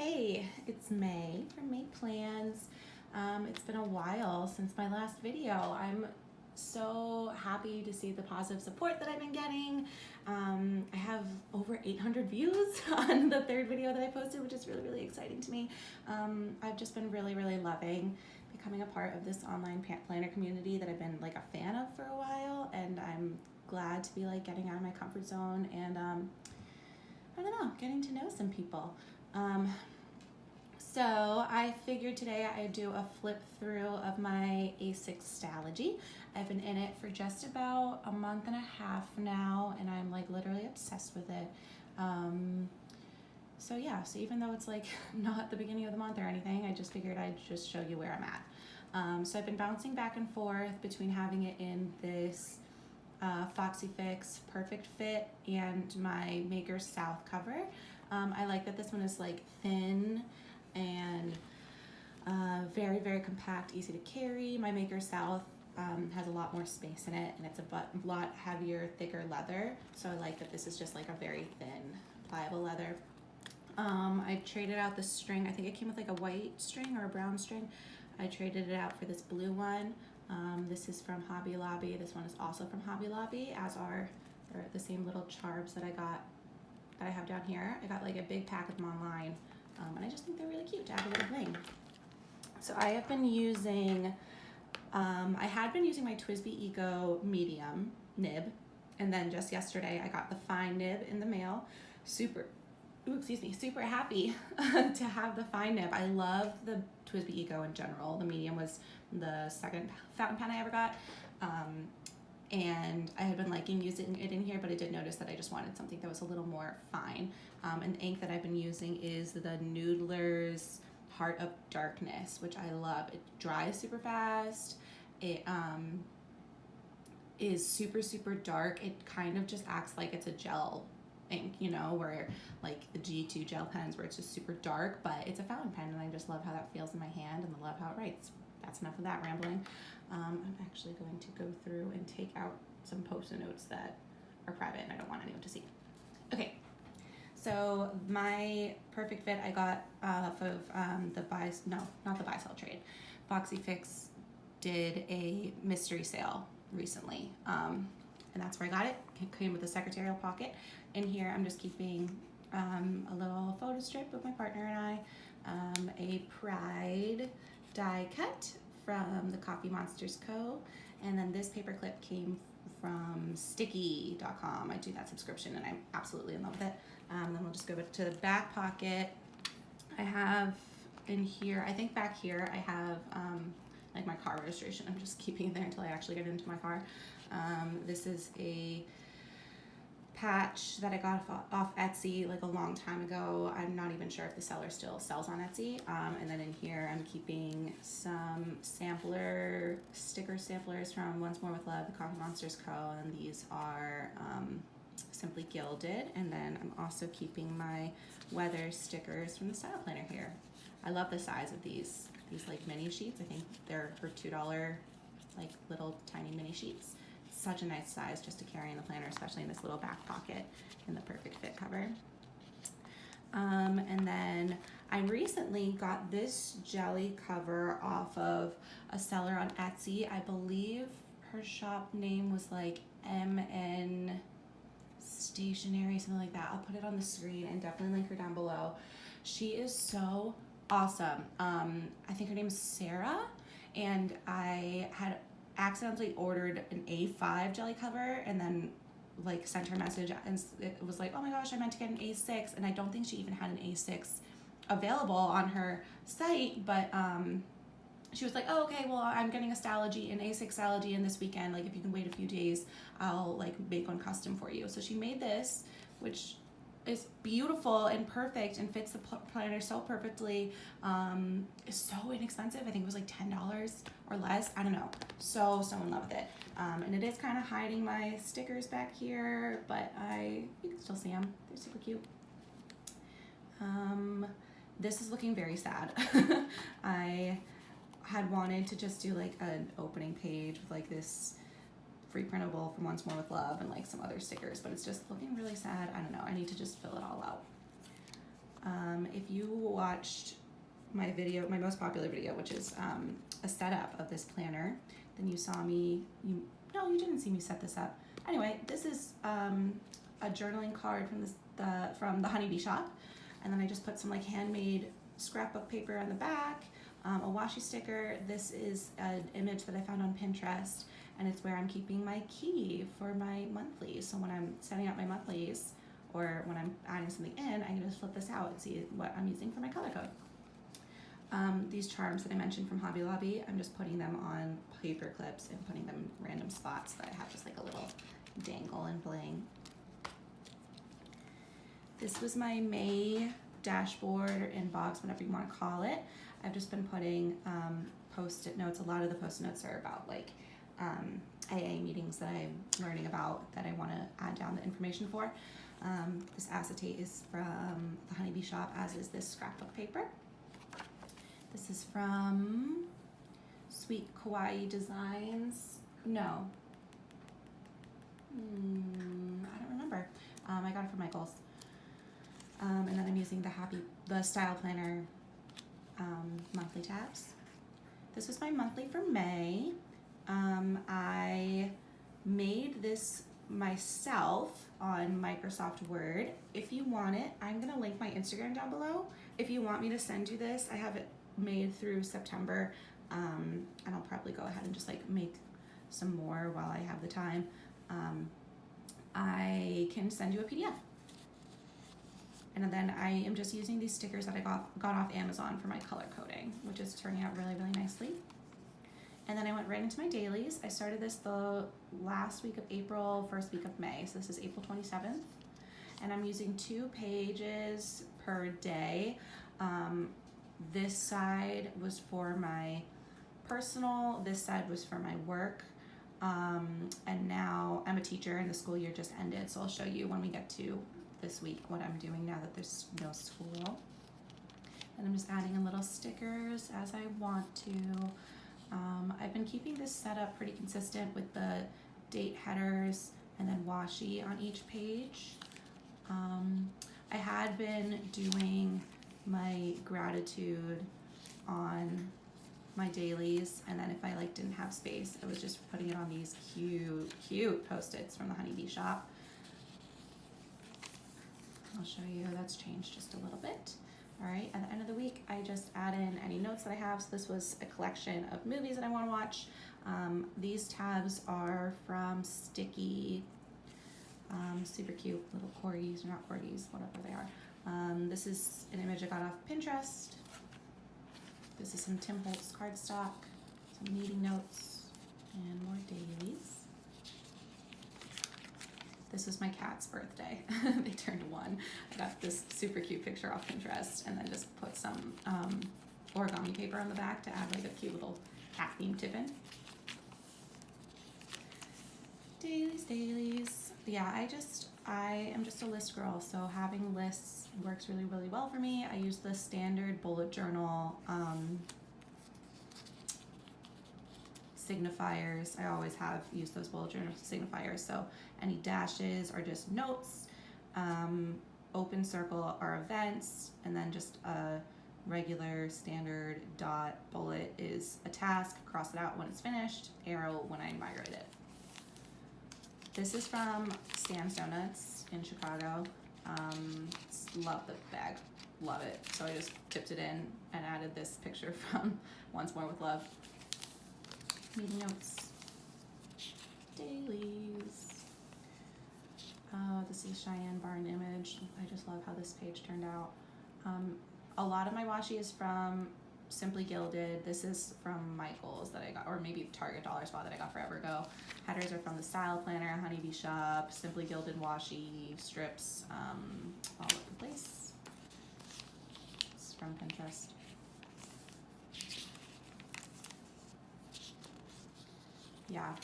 Hey, it's May from May Plans. It's been a while since my last video. I'm so happy to see the positive support that I've been getting. I have over 800 views on the third video that I posted, which is really exciting to me. I've just been really loving becoming a part of this online planner community that I've been like a fan of for a while, and I'm glad to be like getting out of my comfort zone and I don't know, getting to know some people. So I figured today I'd do a flip through of my A6 Stalogy. I've been in it for just about a month and a half now, and I'm like literally obsessed with it. So yeah, so even though it's like not the beginning of the month or anything, I just figured I'd just show you where I'm at. So I've been bouncing back and forth between having it in this Foxy Fix Perfect Fit and my Maker South cover. I like that this one is like thin and very compact, easy to carry. My Maker South has a lot more space in it, and it's a lot heavier, thicker leather. So I like that this is just like a very thin, pliable leather. I traded out the string. I think it came with like a white string or a brown string. I traded it out for this blue one. This is from Hobby Lobby. This one is also from Hobby Lobby, as are the same little charbs that I have down here. I got like a big pack of them online, and I just think they're really cute to add a little bling. So I have been using, I had been using my TWSBI Eco medium nib, and then just yesterday I got the fine nib in the mail. Super happy to have the fine nib. I love the TWSBI Eco in general. The medium was the second fountain pen I ever got. And I had been liking using it in here, but I did notice that I just wanted something that was a little more fine. And the ink that I've been using is the Noodler's Heart of Darkness, which I love. It dries super fast. It is super dark. It kind of just acts like it's a gel ink, you know, where like the G2 gel pens where it's just super dark, but it's a fountain pen, and I just love how that feels in my hand, and I love how it writes. That's enough of that rambling. I'm actually going to go through and take out some post-it notes that are private and I don't want anyone to see. Okay, so my Perfect Fit I got off of not the buy sell trade. Foxy Fix did a mystery sale recently, and that's where I got it. It came with a secretarial pocket. In here I'm just keeping a little photo strip of my partner and I, a Pride die cut from the Coffee Monsters Co. And then this paper clip came from sticky.com. I do that subscription and I'm absolutely in love with it. Then we'll just go to the back pocket. I have in here, I think back here I have like my car registration. I'm just keeping it there until I actually get into my car. This is a patch that I got off Etsy like a long time ago. I'm not even sure if the seller still sells on Etsy. And then in here I'm keeping some sticker samplers from Once More with Love, the Coffee Monsters Co. And these are Simply Gilded. And then I'm also keeping my weather stickers from the Style Planner here. I love the size of these like mini sheets. I think they're for $2 like little tiny mini sheets. Such a nice size just to carry in the planner, especially in this little back pocket in the Perfect Fit cover. And then I recently got this jelly cover off of a seller on Etsy. I believe her shop name was like MN Stationery, something like that. I'll put it on the screen and definitely link her down below. She is so awesome. I think her name is Sarah, and I had accidentally ordered an A5 jelly cover and then like sent her a message, and it was like, oh my gosh, I meant to get an A6, and I don't think she even had an A6 available on her site, but she was like, oh, okay, well, I'm getting an A6 Stalogy in this weekend, like if you can wait a few days, I'll like make one custom for you. So she made this, which is beautiful and perfect and fits the planner so perfectly. It's so inexpensive. I think it was like $10 or less. I don't know. So in love with it. And it is kind of hiding my stickers back here, but you can still see them. They're super cute. This is looking very sad. I had wanted to just do like an opening page with like this free printable from Once More with Love and like some other stickers, but it's just looking really sad. I don't know. I need to just fill it all out. If you watched my video, my most popular video, which is a setup of this planner, then you saw me, no, you didn't see me set this up. Anyway, this is a journaling card from the Honeybee shop. And then I just put some like handmade scrapbook paper on the back, a washi sticker. This is an image that I found on Pinterest, and it's where I'm keeping my key for my monthlies. So when I'm setting up my monthlies, or when I'm adding something in, I can just flip this out and see what I'm using for my color code. These charms that I mentioned from Hobby Lobby, I'm just putting them on paper clips and putting them in random spots so that I have just like a little dangle and bling. This was my May dashboard or inbox, whatever you want to call it. I've just been putting post-it notes. A lot of the post-it notes are about like AA meetings that I'm learning about that I want to add down the information for. This acetate is from the Honeybee shop, as is this scrapbook paper. This is from Sweet Kawaii Designs. No. I don't remember. I got it from Michael's. And then I'm using the Style Planner monthly tabs. This was my monthly for May. I made this myself on Microsoft Word. If you want it, I'm gonna link my Instagram down below. If you want me to send you this, I have it made through September, and I'll probably go ahead and just like make some more while I have the time. I can send you a PDF. And then I am just using these stickers that I got off Amazon for my color coding, which is turning out really, really nicely. And then I went right into my dailies. I started this the last week of April, first week of May. So this is April 27th. And I'm using 2 pages per day. This side was for my personal, this side was for my work. And now I'm a teacher and the school year just ended. So I'll show you when we get to this week what I'm doing now that there's no school. And I'm just adding in little stickers as I want to. I've been keeping this setup pretty consistent with the date headers and then washi on each page. I had been doing my gratitude on my dailies, and then if I like didn't have space, I was just putting it on these cute post-its from the Honeybee shop. I'll show you, that's changed just a little bit. All right, at the end of the week, I just add in any notes that I have. So this was a collection of movies that I want to watch. These tabs are from Sticky, super cute little corgis, or not corgis, whatever they are. This is an image I got off Pinterest. This is some Tim Holtz cardstock, some meeting notes, and more dailies. This was my cat's birthday. They turned 1. I got this super cute picture off Pinterest and then just put some origami paper on the back to add like a cute little cat theme tip in. Dailies. Yeah, I am just a list girl, so having lists works really, really well for me. I use the standard bullet journal signifiers. I always have used those bullet journal signifiers, so any dashes are just notes, open circle are events, and then just a regular standard dot bullet is a task, cross it out when it's finished, arrow when I migrate it. This is from Sam's Donuts in Chicago. Love the bag, love it. So I just tipped it in and added this picture from Once More with Love. Meeting notes, dailies. This is Cheyenne Barn image. I just love how this page turned out. A lot of my washi is from Simply Gilded. This is from Michael's that I got, or maybe Target Dollar Spot that I got forever ago. Headers are from the Style Planner, Honeybee shop, Simply Gilded washi strips, all over the place. It's from Pinterest. Yeah.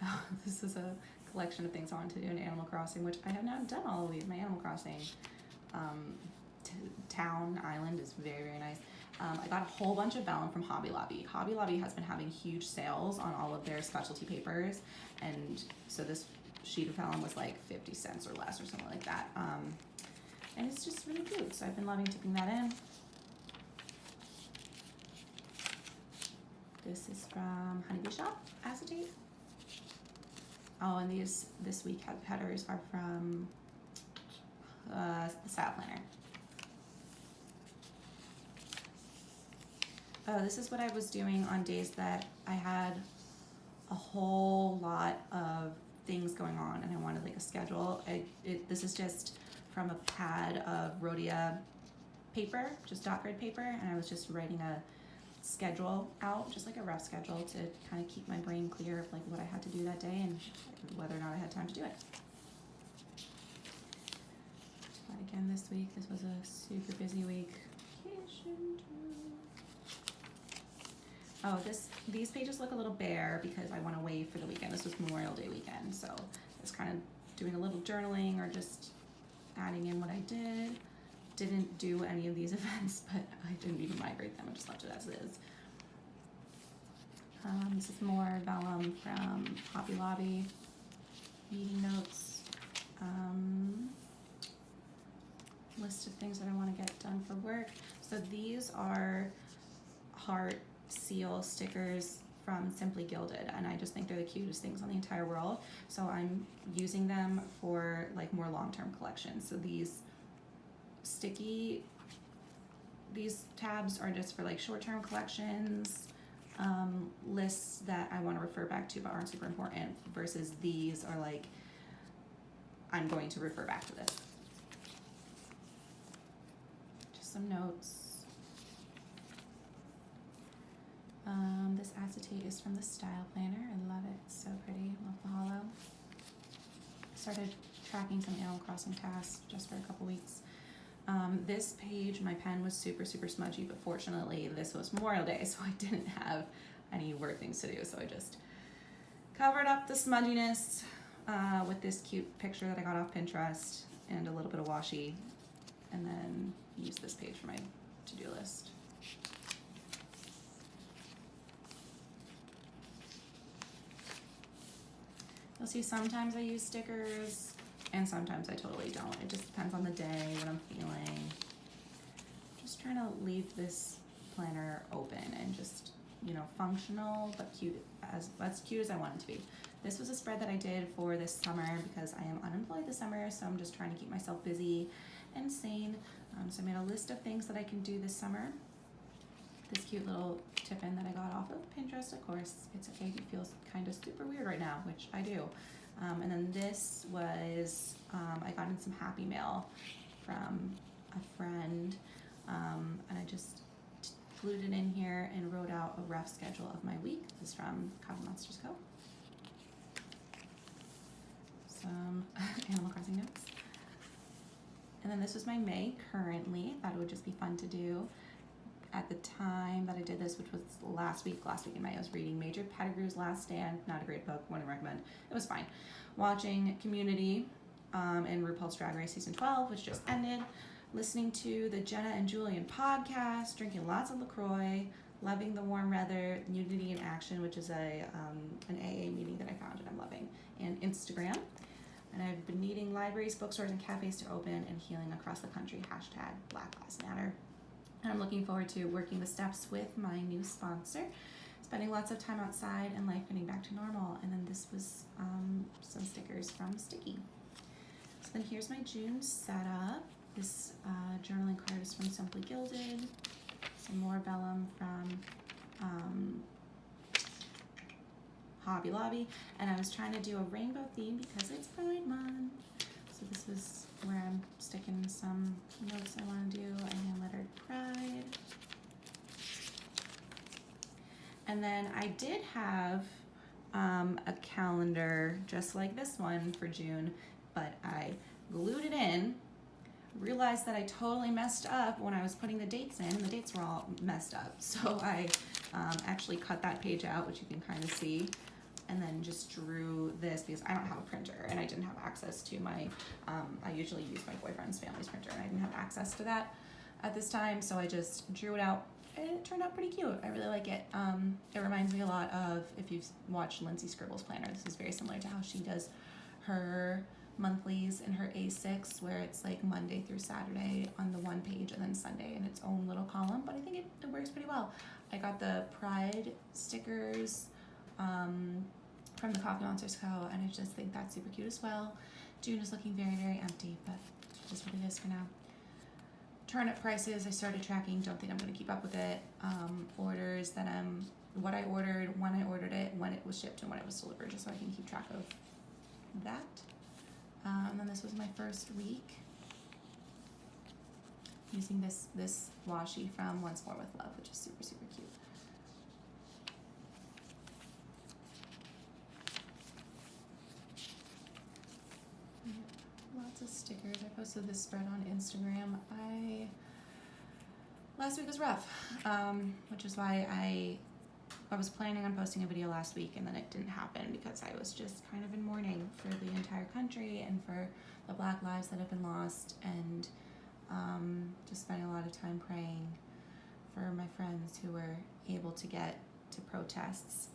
Oh, this is a collection of things I wanted to do in Animal Crossing, which I have now done all of these. My Animal Crossing town island is very, very nice. I got a whole bunch of vellum from Hobby Lobby. Hobby Lobby has been having huge sales on all of their specialty papers, and so this sheet of vellum was like 50 cents or less or something like that. and it's just really cute. So I've been loving dipping that in. This is from Honeybee Shop, acetate. Oh, and these this week headers are from the Style Planner. Oh, this is what I was doing on days that I had a whole lot of things going on and I wanted like a schedule. This is just from a pad of Rhodia paper, just dot grid paper, and I was just writing a schedule out, just like a rough schedule to kind of keep my brain clear of like what I had to do that day and whether or not I had time to do it. But again, this week, this was a super busy week. Oh, these pages look a little bare because I went away for the weekend. This was Memorial Day weekend, so it's kind of doing a little journaling or just adding in what I did. Didn't do any of these events, but I didn't even migrate them. I just left it as is. This is more vellum from Hobby Lobby. Meeting notes. List of things that I want to get done for work. So these are heart seal stickers from Simply Gilded, and I just think they're the cutest things on the entire world. So I'm using them for like more long-term collections. So these tabs are just for like short-term collections, lists that I want to refer back to but aren't super important, versus these are like, I'm going to refer back to this. Just some notes. This acetate is from the Style Planner. I love it. It's so pretty. Love the hollow. Started tracking some Animal Crossing tasks just for a couple weeks. This page, my pen was super smudgy, but fortunately this was Memorial Day, so I didn't have any work things to do, so I just covered up the smudginess with this cute picture that I got off Pinterest and a little bit of washi, and then use this page for my to-do list. You'll see sometimes I use stickers and sometimes I totally don't. It just depends on the day, what I'm feeling. Just trying to leave this planner open and just, you know, functional but cute, as cute as I want it to be. This was a spread that I did for this summer because I am unemployed this summer, so I'm just trying to keep myself busy and sane. So I made a list of things that I can do this summer. This cute little tip-in that I got off of Pinterest, of course. It's okay if it feels kind of super weird right now, which I do. And then this was, I got in some Happy Mail from a friend, and I just glued it in here and wrote out a rough schedule of my week. This is from Coffee Monsters Co. Some Animal Crossing notes. And then this was my May currently. Thought it would just be fun to do. At the time that I did this, which was last week in May, I was reading Major Pettigrew's Last Stand. Not a great book, wouldn't recommend. It was fine. Watching Community and RuPaul's Drag Race Season 12, which just ended. Listening to the Jenna and Julian podcast, drinking lots of LaCroix, loving the warm weather, Nudity in Action, which is an AA meeting that I found and I'm loving, and Instagram. And I've been needing libraries, bookstores, and cafes to open and healing across the country. Hashtag Black Lives Matter. And I'm looking forward to working the steps with my new sponsor, spending lots of time outside and life getting back to normal. And then this was some stickers from Sticky. So then here's my June setup. This journaling card is from Simply Gilded. Some more vellum from Hobby Lobby. And I was trying to do a rainbow theme because it's Pride Month. So this is where I'm sticking some notes I want to do. I hand-lettered Pride. And then I did have a calendar just like this one for June, but I glued it in, realized that I totally messed up when I was putting the dates in, and the dates were all messed up. So I actually cut that page out, which you can kind of see, and then just drew this because I don't have a printer and I didn't have access to my, I usually use my boyfriend's family's printer and I didn't have access to that at this time, so I just drew it out and it turned out pretty cute. I really like it. It reminds me a lot of, if you've watched Lindsay Scribble's planner, this is very similar to how she does her monthlies in her A6 where it's like Monday through Saturday on the one page and then Sunday in its own little column, but I think it works pretty well. I got the Pride stickers from the Coffee Monsters Co. and I just think that's super cute as well. June is looking very, very empty, but just what it is for now. Turnip prices I started tracking, don't think I'm going to keep up with it. Orders that what I ordered, when I ordered it, when it was shipped, and when it was delivered, just so I can keep track of that. And then this was my first week using this washi from Once More with Love, which is super, super cute. Lots of stickers. I posted this spread on Instagram. Last week was rough, which is why I was planning on posting a video last week and then it didn't happen because I was just kind of in mourning for the entire country and for the Black lives that have been lost, and just spending a lot of time praying for my friends who were able to get to protests,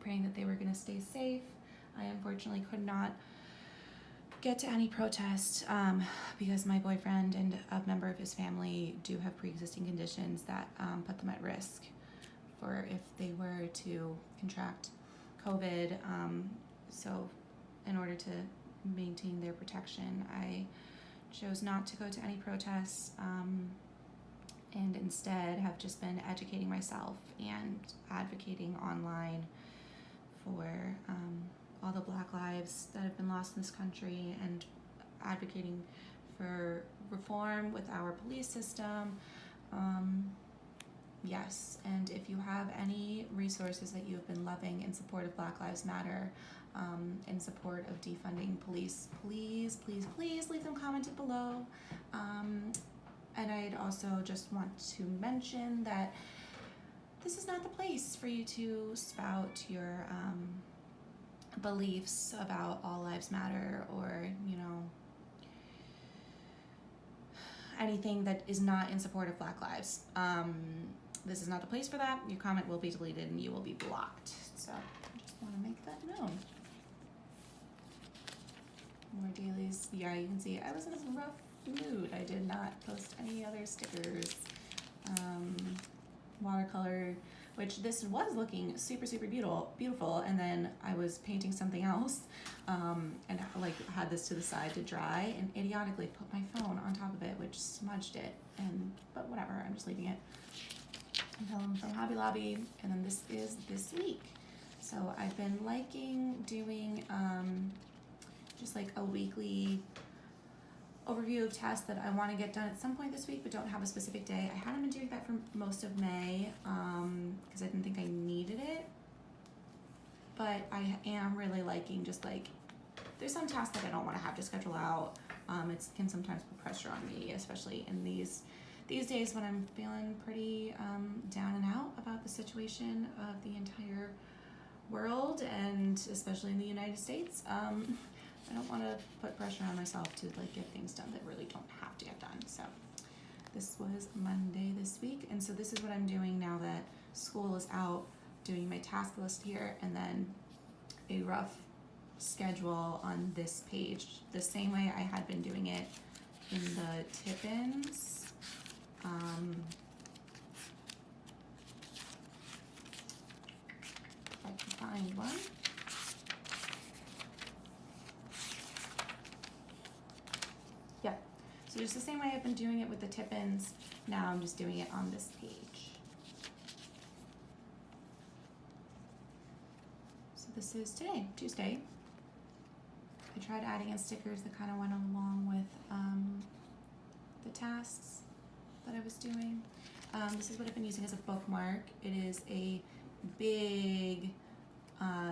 praying that they were going to stay safe. I unfortunately could not get to any protest because my boyfriend and a member of his family do have pre-existing conditions that put them at risk for if they were to contract COVID. So in order to maintain their protection, I chose not to go to any protests and instead have just been educating myself and advocating online for all the Black lives that have been lost in this country, and advocating for reform with our police system. Yes, and if you have any resources that you have been loving in support of Black Lives Matter, in support of defunding police, please, please, please leave them commented below. And I'd also just want to mention that this is not the place for you to spout your beliefs about all lives matter, or anything that is not in support of Black lives. This is not the place for that. Your comment will be deleted and you will be blocked. So I just want to make that known. More dailies. Yeah, you can see I was in a rough mood. I did not post any other stickers. Watercolor, which this was looking super, super beautiful, and then I was painting something else, and like had this to the side to dry, and idiotically put my phone on top of it, which smudged it, but whatever, I'm just leaving it. From Hobby Lobby, and then this is this week. So I've been liking doing just like a weekly overview of tasks that I want to get done at some point this week, but don't have a specific day. I hadn't been doing that for most of May because I didn't think I needed it, but I am really liking just like, there's some tasks that I don't want to have to schedule out. It can sometimes put pressure on me, especially in these days when I'm feeling pretty down and out about the situation of the entire world, and especially in the United States. I don't want to put pressure on myself to like get things done that really don't have to get done. So this was Monday this week, and so this is what I'm doing now that school is out, doing my task list here, and then a rough schedule on this page, the same way I had been doing it in the tip-ins. If I can find one. Yeah, so just the same way I've been doing it with the tip-ins, now I'm just doing it on this page. So this is today, Tuesday. I tried adding in stickers that kind of went along with the tasks that I was doing. This is what I've been using as a bookmark. It is a big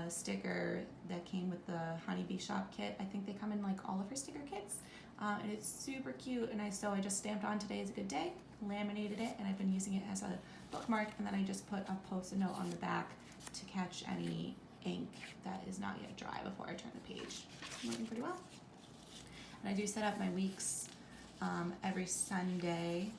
sticker that came with the Honeybee Shop kit. I think they come in like all of her sticker kits, and it's super cute. And so I just stamped on "Today is a good day," laminated it, and I've been using it as a bookmark. And then I just put a Post-it note on the back to catch any ink that is not yet dry before I turn the page. It's working pretty well. And I do set up my weeks every Sunday.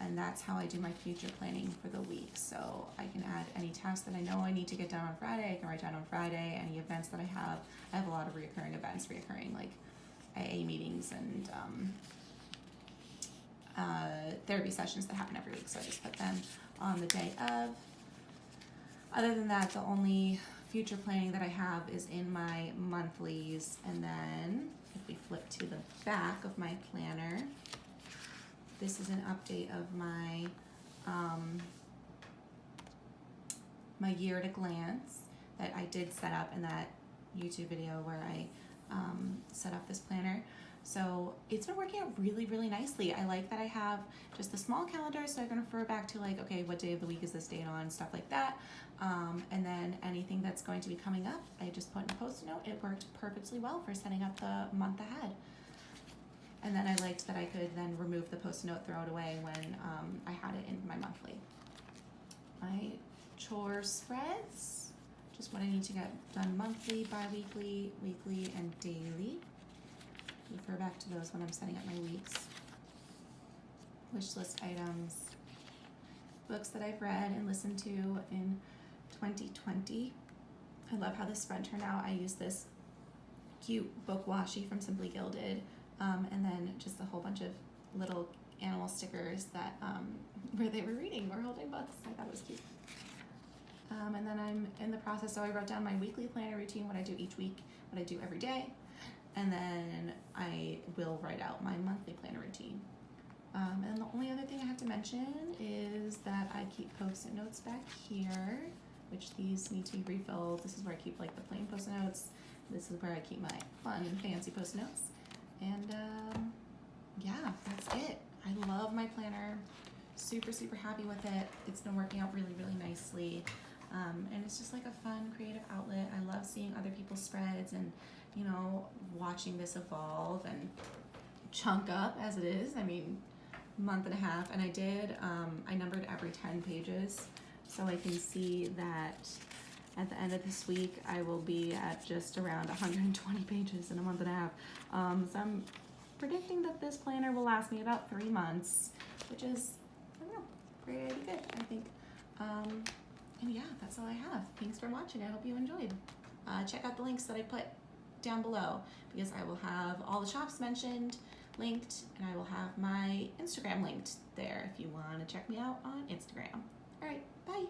And that's how I do my future planning for the week. So I can add any tasks that I know I need to get done on Friday. I can write down on Friday. Any events that I have a lot of reoccurring events, like AA meetings and therapy sessions that happen every week. So I just put them on the day of. Other than that, the only future planning that I have is in my monthlies. And then if we flip to the back of my planner, this is an update of my my year at a glance that I did set up in that YouTube video where I set up this planner. So it's been working out really, really nicely. I like that I have just the small calendar, so I can refer back to like, okay, what day of the week is this date on, stuff like that. And then anything that's going to be coming up, I just put in a Post-it note. It worked perfectly well for setting up the month ahead. And then I liked that I could then remove the Post-it note, throw it away when I had it in my monthly. My chore spreads, just what I need to get done monthly, bi-weekly, weekly, and daily. Refer back to those when I'm setting up my weeks. Wish list items, books that I've read and listened to in 2020. I love how this spread turned out. I used this cute book washi from Simply Gilded, and then just a whole bunch of little animal stickers that where they were reading or holding books. I thought it was cute. And then I'm in the process, so I wrote down my weekly planner routine, what I do each week, what I do every day, and then I will write out my monthly planner routine. And the only other thing I have to mention is that I keep Post-it notes back here, which these need to be refilled. This is where I keep like the plain Post-it notes. This is where I keep my fun and fancy Post-it notes. And yeah, that's it. I love my planner. Super, super happy with it. It's been working out really, really nicely. And it's just like a fun creative outlet. I love seeing other people's spreads and, you know, watching this evolve and chunk up as it is. I mean, month and a half. And I did, I numbered every 10 pages. So I can see that at the end of this week, I will be at just around 120 pages in a month and a half. So I'm predicting that this planner will last me about 3 months, which is, I don't know, pretty good, I think. And yeah, that's all I have. Thanks for watching. I hope you enjoyed. Check out the links that I put down below because I will have all the shops mentioned linked, and I will have my Instagram linked there if you want to check me out on Instagram. All right, bye.